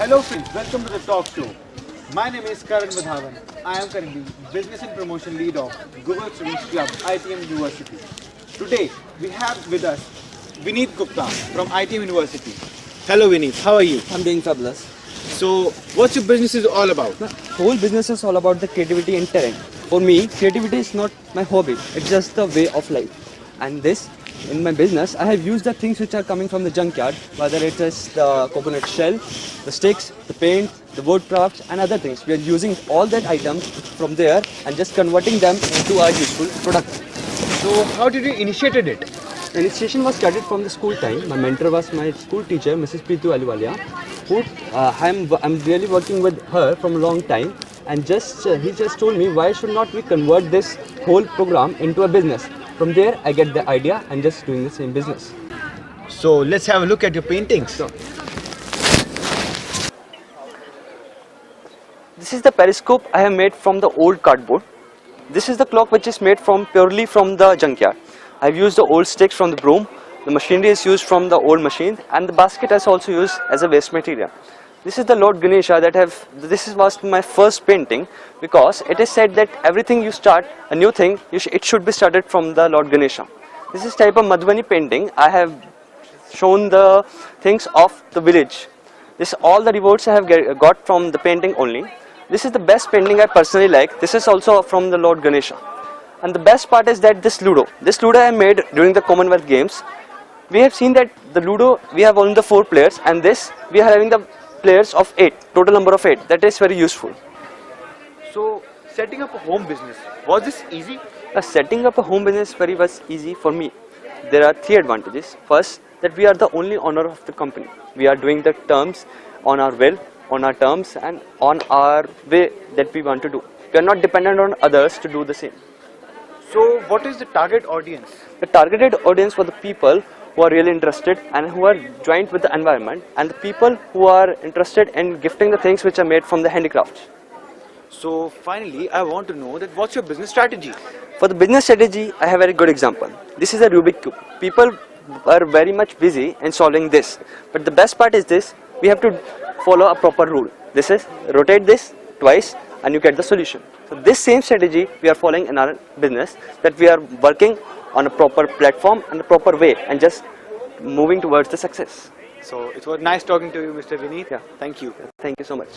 Hello friends, welcome to the talk show. My name is Karan Madhavan. I am currently Business and Promotion Lead of Google Students Club, ITM University. Today we have with us Vineet Gupta from ITM University. Hello Vineet, how are you? I'm doing fabulous. So what's your business is all about? The whole business is all about the creativity and talent. For me, creativity is not my hobby, it's just the way of life. And this, in my business, I have used the things which are coming from the junkyard, whether it is the coconut shell, the sticks, the paint, the wood crafts and other things. We are using all that items from there and just converting them into our useful product. So how did you initiated it? The initiation was started from the school time. My mentor was my school teacher, Mrs. Preetu Aliwalia, who I'm really working with her from a long time. And he just told me, why should not we convert this whole program into a business? From there, I get the idea and just doing the same business. So let's have a look at your paintings. So, this is the periscope I have made from the old cardboard. This is the clock which is made purely from the junkyard. I have used the old sticks from the broom. The machinery is used from the old machine, and the basket is also used as a waste material. This is the Lord Ganesha this was my first painting, because it is said that everything you start, a new thing, it should be started from the Lord Ganesha. This is type of Madhubani painting. I have shown the things of the village. This all the rewards I have got from the painting only. This is the best painting I personally like. This is also from the Lord Ganesha. And the best part is that this Ludo I made during the Commonwealth Games. We have seen that the Ludo, we have only the 4 players, and this we are having the players of 8, total number of 8. That is very useful. So setting up a home business, was this easy? Setting up a home business was easy for me. There are 3 advantages. First, that we are the only owner of the company. We are doing the terms on our will, on our terms, and on our way that we want to do. We are not dependent on others to do the same. So what is the target audience? The targeted audience for the people who are really interested and who are joined with the environment, and the people who are interested in gifting the things which are made from the handicrafts. So finally, I want to know that what's your business strategy? For the business strategy, I have a very good example. This is a Rubik Cube. People are very much busy in solving this. But the best part is this, we have to follow a proper rule. This is, rotate this twice and you get the solution. So this same strategy we are following in our business, that we are working on a proper platform and a proper way and just moving towards the success. So it was nice talking to you, Mr. Vineet. Yeah. Thank you. Thank you so much.